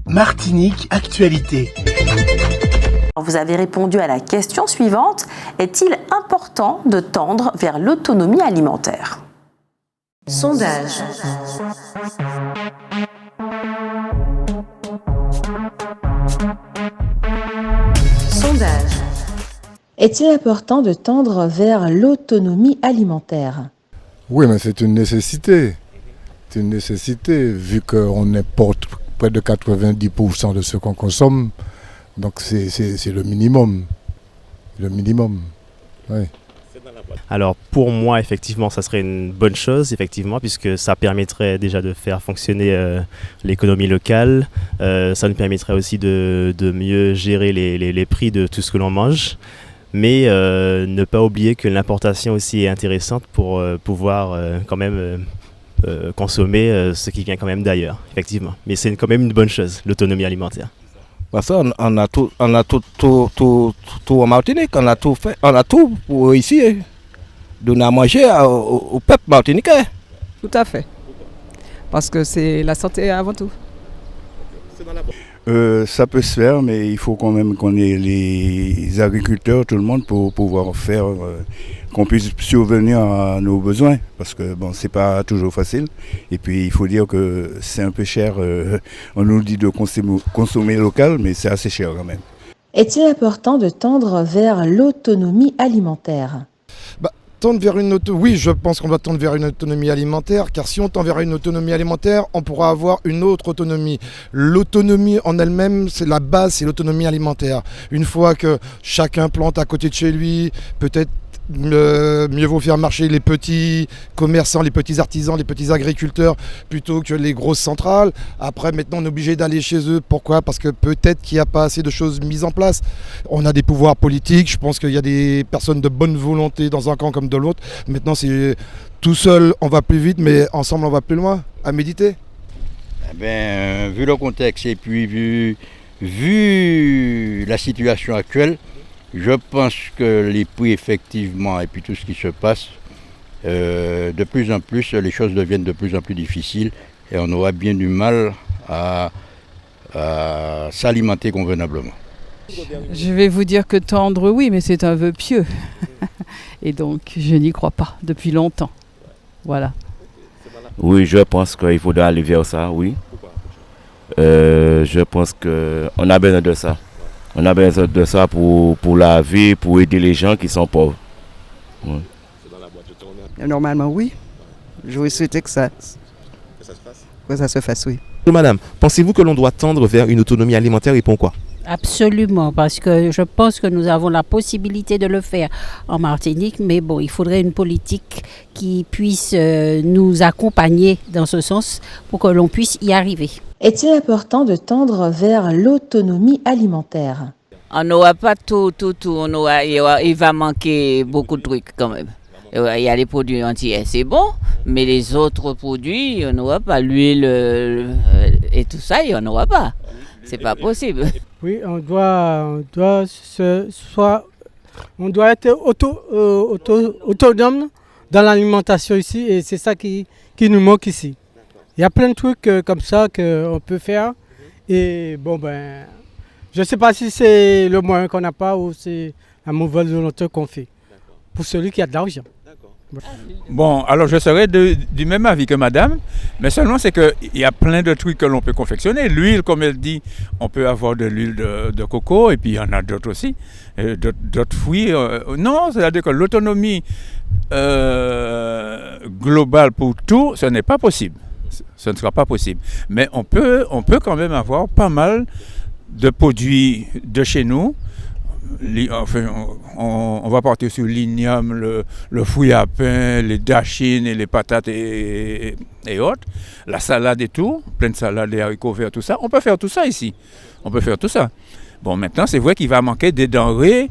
Martinique Actualité. Vous avez répondu à la question suivante. Est-il important de tendre vers l'autonomie alimentaire ? Sondage. Sondage. Est-il important de tendre vers l'autonomie alimentaire ? Oui, mais c'est une nécessité. C'est une nécessité, vu qu'on importe près de 90% de ce qu'on consomme. Donc c'est le minimum. Le minimum, oui. Alors pour moi, effectivement, ça serait une bonne chose, effectivement, puisque ça permettrait déjà de faire fonctionner l'économie locale. Ça nous permettrait aussi de mieux gérer les prix de tout ce que l'on mange. Mais ne pas oublier que l'importation aussi est intéressante pour pouvoir quand même consommer ce qui vient quand même d'ailleurs, effectivement. Mais c'est quand même une bonne chose, l'autonomie alimentaire. Parce qu'on a tout en Martinique, on a tout fait, on a tout pour ici, donner à manger au peuple martiniquais. Tout à fait. Parce que c'est la santé avant tout. Ça peut se faire, mais il faut quand même qu'on ait les agriculteurs, tout le monde, pour pouvoir faire, qu'on puisse survenir à nos besoins. Parce que bon, c'est pas toujours facile. Et puis il faut dire que c'est un peu cher. On nous dit de consommer local, mais c'est assez cher quand même. Est-il important de tendre vers l'autonomie alimentaire ? Tendre vers oui, je pense qu'on doit tendre vers une autonomie alimentaire, car si on tend vers une autonomie alimentaire, on pourra avoir une autre autonomie. L'autonomie en elle-même, c'est la base, c'est l'autonomie alimentaire. Une fois que chacun plante à côté de chez lui, peut-être mieux vaut faire marcher les petits commerçants, les petits artisans, les petits agriculteurs plutôt que les grosses centrales. Après, maintenant, on est obligé d'aller chez eux. Pourquoi ? Parce que peut-être qu'il n'y a pas assez de choses mises en place. On a des pouvoirs politiques. Je pense qu'il y a des personnes de bonne volonté dans un camp comme de l'autre. Maintenant, c'est tout seul, on va plus vite, mais ensemble, on va plus loin. À méditer. Vu le contexte et puis vu la situation actuelle, je pense que les prix, effectivement, et puis tout ce qui se passe, de plus en plus, les choses deviennent de plus en plus difficiles et on aura bien du mal à s'alimenter convenablement. Je vais vous dire que tendre, oui, mais c'est un vœu pieux. Et donc, je n'y crois pas depuis longtemps. Voilà. Oui, je pense qu'il faudra aller vers ça, oui. Je pense qu'on a besoin de ça. On a besoin de ça pour la vie, pour aider les gens qui sont pauvres. Ouais. Normalement, oui. Je vais souhaiter que ça se fasse, oui. Madame, pensez-vous que l'on doit tendre vers une autonomie alimentaire et pourquoi ? Absolument, parce que je pense que nous avons la possibilité de le faire en Martinique, mais bon, il faudrait une politique qui puisse nous accompagner dans ce sens pour que l'on puisse y arriver. Est-il important de tendre vers l'autonomie alimentaire ? On n'aura pas tout, il va manquer beaucoup de trucs quand même. Il y a les produits entiers, c'est bon, mais les autres produits, on n'aura pas. L'huile et tout ça, il n'y en aura pas. C'est pas possible. Oui, on doit être autonome dans l'alimentation ici et c'est ça qui nous manque ici. Il y a plein de trucs comme ça qu'on peut faire et bon je ne sais pas si c'est le moyen qu'on n'a pas ou c'est la mauvaise volonté qu'on fait pour celui qui a de l'argent. Bon, alors je serais du même avis que madame, mais seulement c'est qu'il y a plein de trucs que l'on peut confectionner. L'huile, comme elle dit, on peut avoir de l'huile de coco et puis il y en a d'autres aussi, d'autres fruits. Non, c'est-à-dire que l'autonomie globale pour tout, ce n'est pas possible. Ce ne sera pas possible. Mais on peut quand même avoir pas mal de produits de chez nous. Enfin, on va partir sur l'igname, le fruit à pain, les dachines et les patates et autres, la salade et tout, plein de salades, des haricots verts, tout ça. On peut faire tout ça ici. On peut faire tout ça. Bon, maintenant, c'est vrai qu'il va manquer des denrées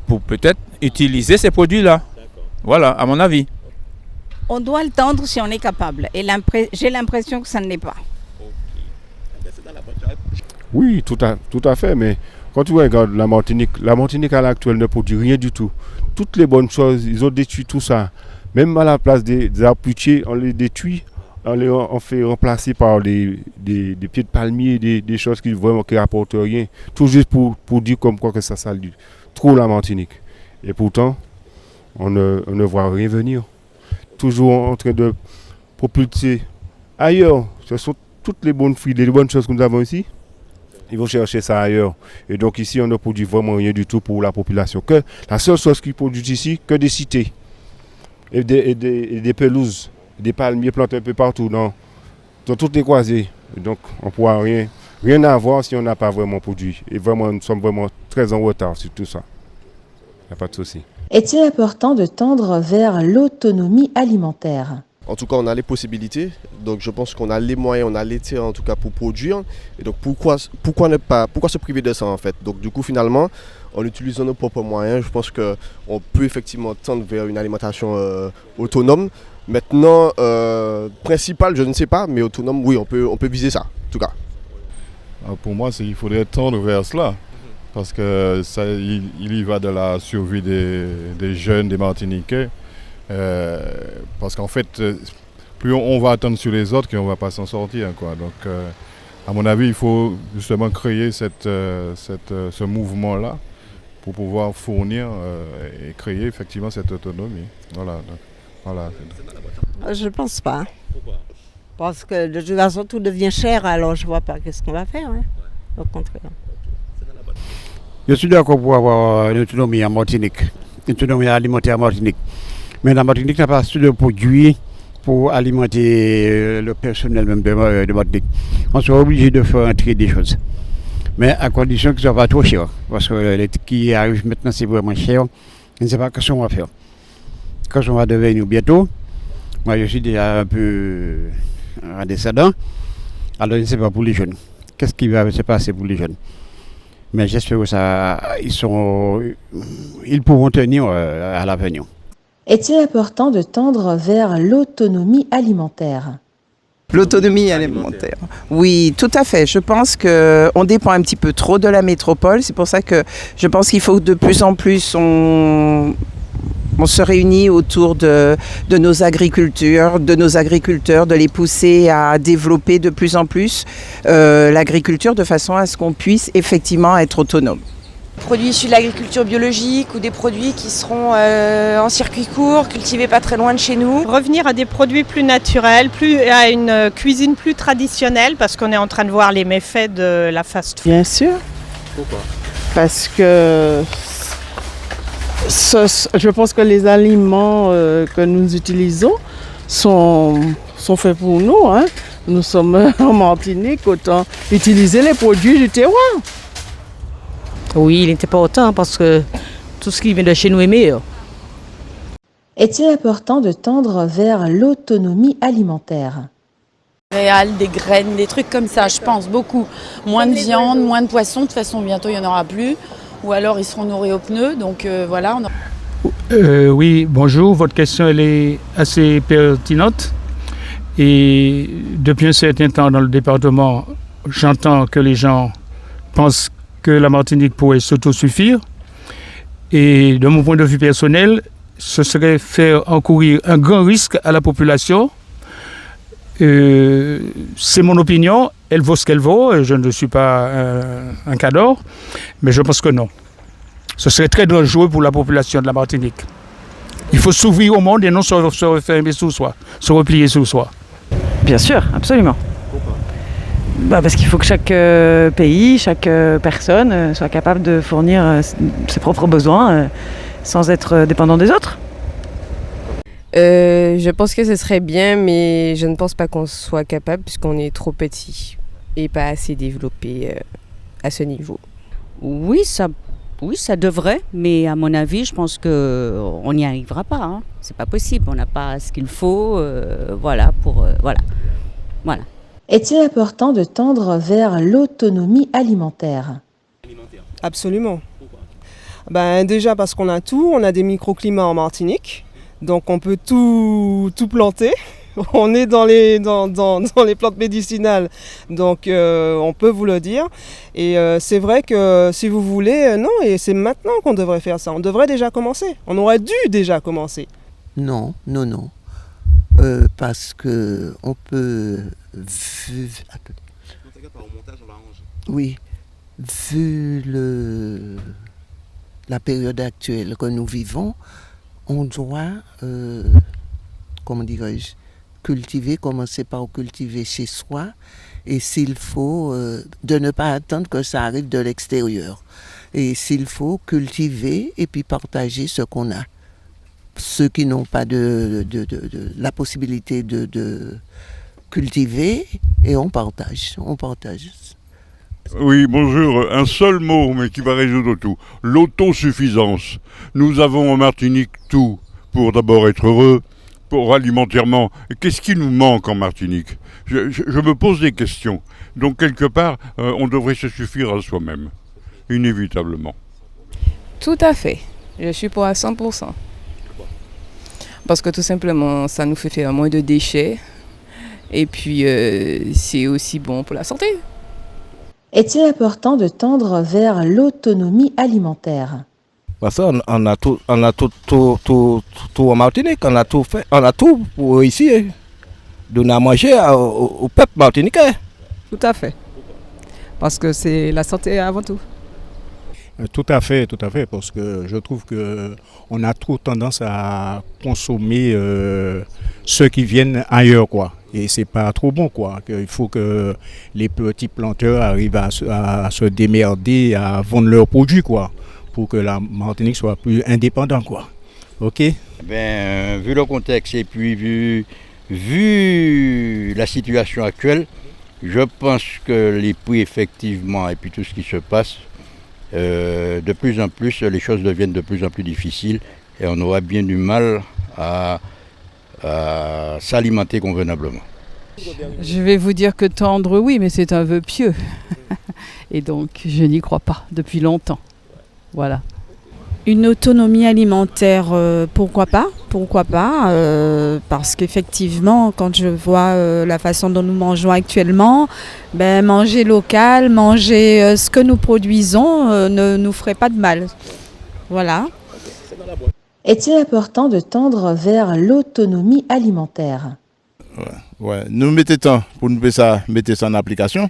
pour peut-être utiliser ces produits-là. Voilà, à mon avis. On doit le tendre si on est capable. Et j'ai l'impression que ça ne l'est pas. Oui, tout à fait, mais quand tu regardes la Martinique à l'actuelle ne produit rien du tout. Toutes les bonnes choses, ils ont détruit tout ça. Même à la place des arbres fruitiers, on les détruit. on fait remplacer par des pieds de palmier, des choses qui vraiment qui rapportent rien, tout juste pour dire comme quoi que ça salue trop la Martinique. Et pourtant, on ne voit rien venir. Toujours en train de propulser ailleurs. Ce sont toutes les bonnes filles, les bonnes choses que nous avons ici. Ils vont chercher ça ailleurs. Et donc ici, on ne produit vraiment rien du tout pour la population. Que la seule chose qu'ils produisent ici, que des cités et des pelouses, des palmiers plantés un peu partout dans toutes les croisées. Et donc on ne pourra rien avoir si on n'a pas vraiment produit. Et vraiment, nous sommes vraiment très en retard sur tout ça. Il n'y a pas de souci. Est-il important de tendre vers l'autonomie alimentaire ? En tout cas, on a les possibilités, donc je pense qu'on a les moyens, on a les terres en tout cas pour produire. Et donc pourquoi se priver de ça en fait? Donc du coup finalement, en utilisant nos propres moyens, je pense qu'on peut effectivement tendre vers une alimentation autonome. Maintenant, principal, je ne sais pas, mais autonome, oui, on peut viser ça, en tout cas. Pour moi, il faudrait tendre vers cela, parce que il y va de la survie des jeunes, des Martiniquais. Parce qu'en fait, plus on va attendre sur les autres, qu'on ne va pas s'en sortir, quoi. Donc, à mon avis, il faut justement créer ce mouvement-là pour pouvoir fournir et créer effectivement cette autonomie. Voilà. Donc, voilà. Je ne pense pas. Pourquoi? Parce que de toute façon, tout devient cher, alors je ne vois pas qu'est-ce qu'on va faire. Hein. Au contraire. Je suis d'accord pour avoir une autonomie en Martinique, une autonomie alimentaire en Martinique. Mais la Martinique n'a pas assez de produits pour alimenter le personnel même de Martinique. On sera obligé de faire entrer des choses. Mais à condition que ce ne soit pas trop cher. Parce que les qui arrivent maintenant, c'est vraiment cher. Je ne sais pas ce qu'on va faire. Quand on va devenir bientôt, moi je suis déjà un peu redescendant. Alors je ne sais pas pour les jeunes. Qu'est-ce qui va se passer pour les jeunes? Mais j'espère que ils pourront tenir à l'avenir. Est-il important de tendre vers l'autonomie alimentaire ? L'autonomie alimentaire. Oui, tout à fait. Je pense qu'on dépend un petit peu trop de la métropole. C'est pour ça que je pense qu'il faut que de plus en plus on se réunit autour de nos agriculteurs, de les pousser à développer de plus en plus l'agriculture de façon à ce qu'on puisse effectivement être autonome. Produits issus de l'agriculture biologique ou des produits qui seront en circuit court, cultivés pas très loin de chez nous. Revenir à des produits plus naturels, à une cuisine plus traditionnelle, parce qu'on est en train de voir les méfaits de la fast-food. Bien sûr. Pourquoi? Parce que je pense que les aliments que nous utilisons sont faits pour nous. Hein. Nous sommes en Martinique, autant utiliser les produits du terroir. Oui, il n'était pas autant parce que tout ce qui vient de chez nous est meilleur. Est-il important de tendre vers l'autonomie alimentaire ? Réal, des graines, des trucs comme ça, je pense beaucoup. Moins de viande, moins de poisson, de toute façon bientôt il n'y en aura plus. Ou alors ils seront nourris aux pneus, donc voilà. Oui, bonjour, votre question elle est assez pertinente. Et depuis un certain temps dans le département, j'entends que les gens pensent que la Martinique pourrait s'autosuffire. Et de mon point de vue personnel, ce serait faire encourir un grand risque à la population. C'est mon opinion, elle vaut ce qu'elle vaut, je ne suis pas un cador, mais je pense que non. Ce serait très dangereux pour la population de la Martinique. Il faut s'ouvrir au monde et non se refermer sur soi, se replier sur soi. Bien sûr, absolument. Parce qu'il faut que chaque pays, chaque personne soit capable de fournir ses propres besoins sans être dépendant des autres. Je pense que ce serait bien, mais je ne pense pas qu'on soit capable puisqu'on est trop petit et pas assez développé à ce niveau. Oui, ça devrait, mais à mon avis, je pense qu'on n'y arrivera pas. Hein. C'est pas possible, on n'a pas ce qu'il faut, voilà. Est-il important de tendre vers l'autonomie alimentaire ? Absolument. Déjà parce qu'on a tout, on a des microclimats en Martinique, donc on peut tout planter. On est dans les plantes médicinales, donc on peut vous le dire. Et c'est vrai que si vous voulez, non, et c'est maintenant qu'on devrait faire ça. On devrait déjà commencer. On aurait dû déjà commencer. Non. parce que on peut... Oui, vu la période actuelle que nous vivons, on doit, comment dirais-je, commencer par cultiver chez soi, et s'il faut, de ne pas attendre que ça arrive de l'extérieur. Et s'il faut, cultiver et puis partager ce qu'on a. Ceux qui n'ont pas la possibilité de cultiver, et on partage. Oui, bonjour. Un seul mot, mais qui va résoudre tout. L'autosuffisance. Nous avons en Martinique tout pour d'abord être heureux, pour alimentairement. Qu'est-ce qui nous manque en Martinique ? Je me pose des questions. Donc, quelque part, on devrait se suffire à soi-même. Inévitablement. Tout à fait. Je suis pour à 100%. Parce que tout simplement, ça nous fait faire moins de déchets. Et puis, c'est aussi bon pour la santé. Est-il important de tendre vers l'autonomie alimentaire? Parce qu'on a tout en Martinique, on a tout pour ici, donner à manger au peuple martiniquais. Tout à fait. Parce que c'est la santé avant tout. Tout à fait, parce que je trouve qu'on a trop tendance à consommer ceux qui viennent ailleurs, quoi. Et c'est pas trop bon, quoi. Il faut que les petits planteurs arrivent à se démerder, à vendre leurs produits, quoi, pour que la Martinique soit plus indépendante, quoi. Ok? Vu le contexte et puis vu la situation actuelle, je pense que les prix effectivement et puis tout ce qui se passe, de plus en plus, les choses deviennent de plus en plus difficiles et on aura bien du mal à s'alimenter convenablement. Je vais vous dire que tendre, oui, mais c'est un vœu pieux. Et donc, je n'y crois pas depuis longtemps. Voilà. Une autonomie alimentaire, pourquoi pas ? Parce qu'effectivement, quand je vois la façon dont nous mangeons actuellement, manger local, manger ce que nous produisons ne nous ferait pas de mal. Voilà. Est-il important de tendre vers l'autonomie alimentaire? Ouais. Nous mettons temps pour nous mettre ça en application.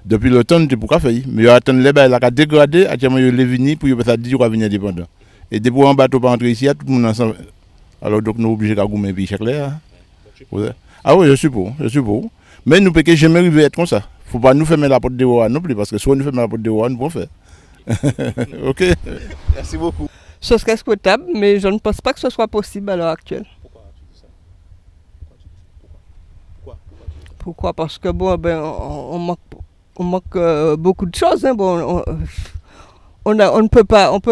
Depuis le temps, nous pourquoi faire. Mais attendre les bails la dégradé, actuellement il est venu pour ça dire qu'on va venir dépendant. Et depuis un bateau pas entrer ici, tout le monde ensemble. Alors donc nous sommes obligés de gagner puis chaque là. Ah oui, je suis pour. Mais nous ne pouvons jamais arriver à être comme ça. Faut pas nous fermer la porte de dehors non plus parce que si on nous ferme la porte de dehors, nous pouvons faire. OK. Merci beaucoup. Ce serait souhaitable, mais je ne pense pas que ce soit possible à l'heure actuelle. Pourquoi ? Parce que on manque beaucoup de choses. Hein. On ne peut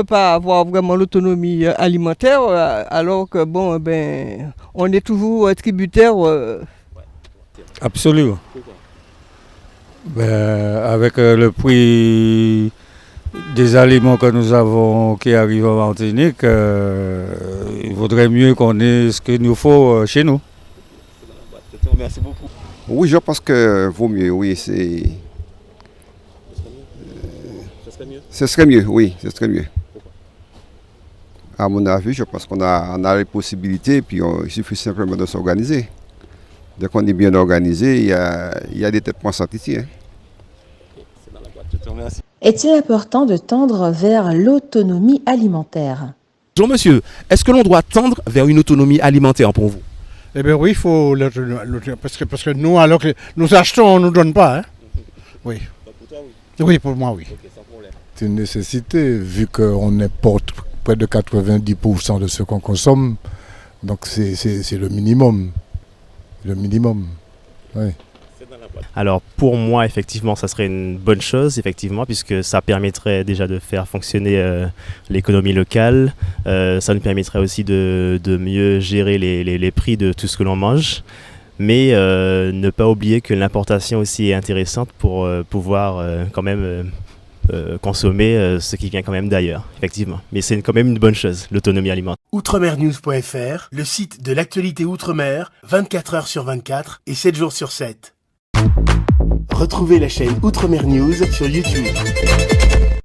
pas avoir vraiment l'autonomie alimentaire alors que on est toujours tributaire. Absolument. Avec le prix des aliments que nous avons qui arrivent en Martinique, il vaudrait mieux qu'on ait ce qu'il nous faut chez nous. Merci beaucoup. Oui, je pense que vaut mieux, oui, c'est... Ce serait mieux, oui, ce serait mieux. À mon avis, je pense qu'on a les possibilités, puis il suffit simplement de s'organiser. Dès qu'on est bien organisé, il y a des têtes pensantes ici. Hein. Est-il important de tendre vers l'autonomie alimentaire? Bonjour monsieur, est-ce que l'on doit tendre vers une autonomie alimentaire pour vous? Eh bien oui, il faut parce que nous, alors que nous achetons, on ne nous donne pas. Hein. Oui. Oui, pour moi, oui. C'est une nécessité, vu qu'on importe près de 90% de ce qu'on consomme. Donc c'est le minimum. Le minimum. Oui. Alors pour moi, effectivement, ça serait une bonne chose, effectivement, puisque ça permettrait déjà de faire fonctionner l'économie locale. Ça nous permettrait aussi de mieux gérer les prix de tout ce que l'on mange. Mais ne pas oublier que l'importation aussi est intéressante pour pouvoir quand même consommer ce qui vient quand même d'ailleurs, effectivement. Mais c'est quand même une bonne chose, l'autonomie alimentaire. Outremernews.fr, le site de l'actualité Outre-mer, 24 heures sur 24 et 7 jours sur 7. Retrouvez la chaîne Outremer News sur YouTube.